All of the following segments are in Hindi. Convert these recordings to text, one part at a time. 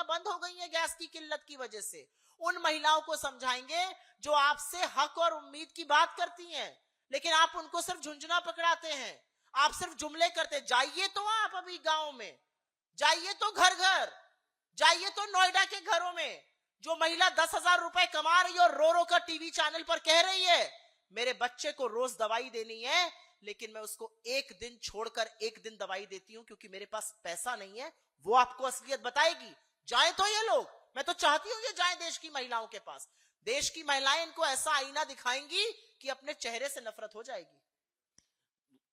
दुकानें बंद हो गई हैं गैस की किल्लत की वजह से। उन महिलाओं को समझाएंगे जो आपसे हक और उम्मीद की बात करती हैं, लेकिन आप उनको सिर्फ झुंझुना पकड़ाते हैं, आप सिर्फ जुमले करते। जाइए तो आप अभी गांव में, जाइए तो घर घर, जाइए तो नोएडा के घरों में जो महिला 10,000 रुपए कमा रही है और रो रो कर टीवी चैनल पर कह रही है मेरे बच्चे को रोज दवाई देनी है, लेकिन मैं उसको एक दिन छोड़कर एक दिन दवाई देती हूं क्योंकि मेरे पास पैसा नहीं है। वो आपको असलियत बताएगी। जाए तो ये लोग, मैं तो चाहती हूं ये जाए देश की महिलाओं के पास। देश की महिलाएं इनको ऐसा आईना दिखाएंगी कि अपने चेहरे से नफरत हो जाएगी।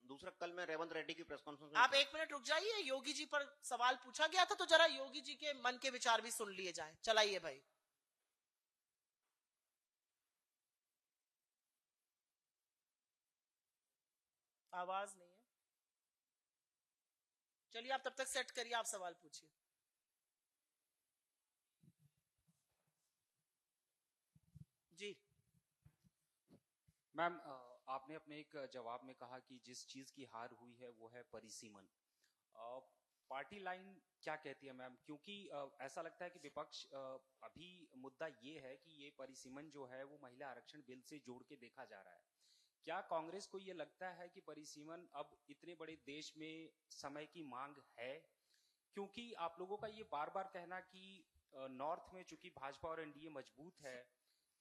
दूसरा, कल मैं रेवंत रेड्डी की प्रेस कॉन्फ्रेंस में, आप एक मिनट रुक जाइए, योगी जी पर सवाल पूछा गया था तो जरा योगी जी के मन के विचार भी सुन लिए जाएं। चलाइए भाई। आवाज नहीं है, चलिए आप तब तक सेट करिए, आप सवाल पूछिए। जी मैम, आपने अपने एक जवाब में कहा कि जिस चीज की हार हुई है वो है परिसीमन। पार्टी लाइन क्या कहती है मैम? क्योंकि ऐसा लगता है कि विपक्ष अभी मुद्दा ये है कि ये परिसीमन जो है वो महिला आरक्षण बिल से जोड़ के देखा जा रहा है। क्या कांग्रेस को ये लगता है कि परिसीमन अब इतने बड़े देश में समय की मांग है? क्योंकि आप लोगों का ये बार बार कहना कि नॉर्थ में चूंकि भाजपा और एनडीए मजबूत है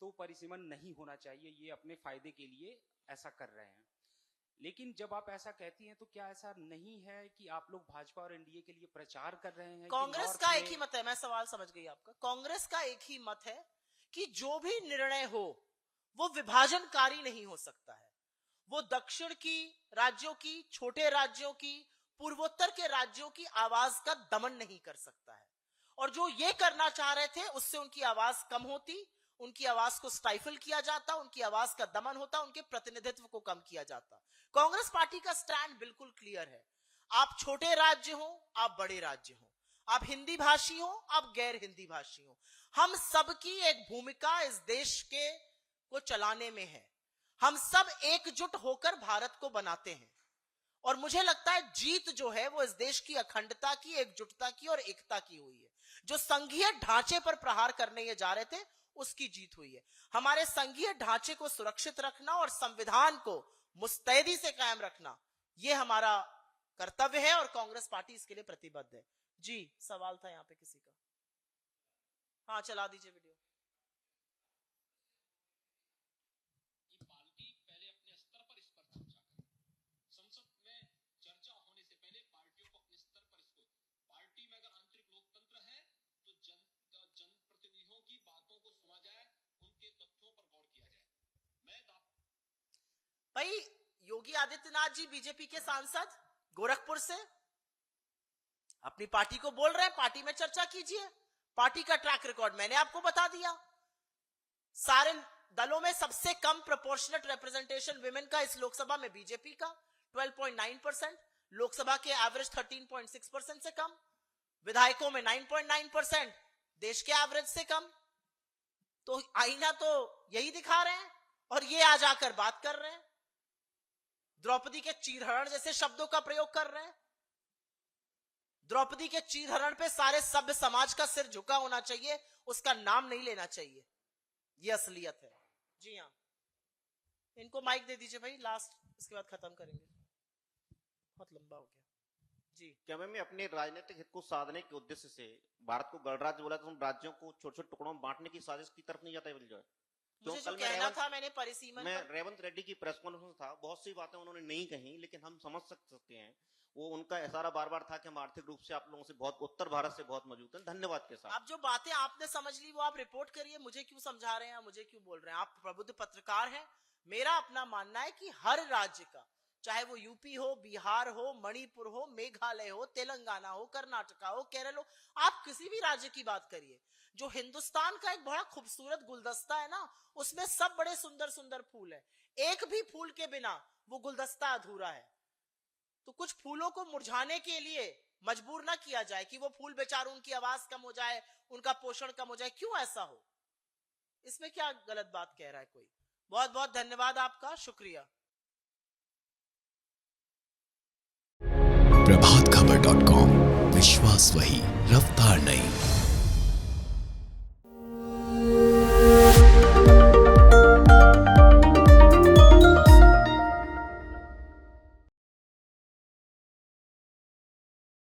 तो परिसीमन नहीं होना चाहिए, ये अपने फायदे के लिए ऐसा कर रहे हैं। लेकिन जब आप ऐसा कहती हैं तो क्या ऐसा नहीं है कि आप लोग भाजपा और एनडीए के लिए प्रचार कर रहे हैं? कांग्रेस का एक ही मत है, मैं सवाल समझ गई आपका। कांग्रेस का एक ही मत है कि जो भी निर्णय हो वो विभाजनकारी नहीं हो सकता है। वो दक्षिण की राज्यों की, छोटे राज्यों की, पूर्वोत्तर के राज्यों की आवाज का दमन नहीं कर सकता है। और जो ये करना चाह रहे थे उससे उनकी आवाज कम होती, उनकी आवाज को स्टाइफल किया जाता, उनकी आवाज का दमन होता, उनके प्रतिनिधित्व को कम किया जाता। कांग्रेस पार्टी का स्टैंड बिल्कुल क्लियर है। आप छोटे राज्य हो, आप बड़े राज्य हो, आप हिंदी भाषी हो, आप गैर हिंदी भाषी हो, हम सबकी एक भूमिका इस देश के को चलाने में है। हम सब एकजुट होकर भारत को बनाते हैं और मुझे लगता है जीत जो है वो इस देश की अखंडता की, एकजुटता की और एकता की हुई है। जो संघीय ढांचे पर प्रहार करने ये जा रहे थे उसकी जीत हुई है। हमारे संघीय ढांचे को सुरक्षित रखना और संविधान को मुस्तैदी से कायम रखना ये हमारा कर्तव्य है और कांग्रेस पार्टी इसके लिए प्रतिबद्ध है। जी सवाल था यहाँ पे किसी का? हाँ चला दीजिए वीडियो। भाई योगी आदित्यनाथ जी बीजेपी के सांसद गोरखपुर से अपनी पार्टी को बोल रहे हैं पार्टी में चर्चा कीजिए। पार्टी का ट्रैक रिकॉर्ड मैंने आपको बता दिया। सारे दलों में सबसे कम प्रोपोर्शनेट रिप्रेजेंटेशन विमेन का इस लोकसभा में बीजेपी का 12.9%, लोकसभा के एवरेज 13.6% से कम, विधायकों में 9.9%, देश के एवरेज से कम। तो आईना तो यही दिखा रहे हैं और ये आज आकर बात कर रहे हैं, द्रौपदी के चीरहरण जैसे शब्दों का प्रयोग कर रहे हैं। द्रौपदी के चीरहरण पे सारे सभ्य समाज का सिर झुका होना चाहिए, उसका नाम नहीं लेना चाहिए। ये असलियत है। जी हाँ, इनको माइक दे दीजिए भाई, लास्ट, इसके बाद खत्म करेंगे, बहुत लंबा हो गया। जी क्या मैम अपने राजनीतिक हित को साधने के उद्देश्य से भारत को गणराज्य बोला तो उन राज्यों को छोटे छोटे टुकड़ों में बांटने की साजिश की तरफ नहीं जाता है? मुझे जो कहना था मैंने परिसीमन में रेवंत रेड्डी की प्रेस कॉन्फ्रेंस था, बहुत सी बातें उन्होंने नहीं कही, लेकिन हम समझ सकते हैं वो उनका इशारा बार बार था कि हम आर्थिक रूप से आप लोगों से बहुत, उत्तर भारत से बहुत मजबूत हैं। धन्यवाद के साथ। आप जो बातें आपने समझ ली वो आप रिपोर्ट करिए, मुझे क्यों समझा रहे हैं, मुझे क्यों बोल रहे हैं? आप प्रबुद्ध पत्रकार हैं। मेरा अपना मानना है कि हर राज्य का, चाहे वो यूपी हो, बिहार हो, मणिपुर हो, मेघालय हो, तेलंगाना हो, कर्नाटका हो, केरल हो, आप किसी भी राज्य की बात करिए, जो हिंदुस्तान का एक बड़ा खूबसूरत गुलदस्ता है ना, उसमें सब बड़े सुंदर सुंदर फूल है। एक भी फूल के बिना वो गुलदस्ता अधूरा है। तो कुछ फूलों को मुरझाने के लिए मजबूर ना किया जाए कि वो फूल बेचारों, उनकी आवाज कम हो जाए, उनका पोषण कम हो जाए। क्यों ऐसा हो? इसमें क्या गलत बात कह रहा है कोई? बहुत बहुत धन्यवाद आपका, शुक्रिया। प्रभातखबर.com, विश्वास वही, रफ्तार नहीं।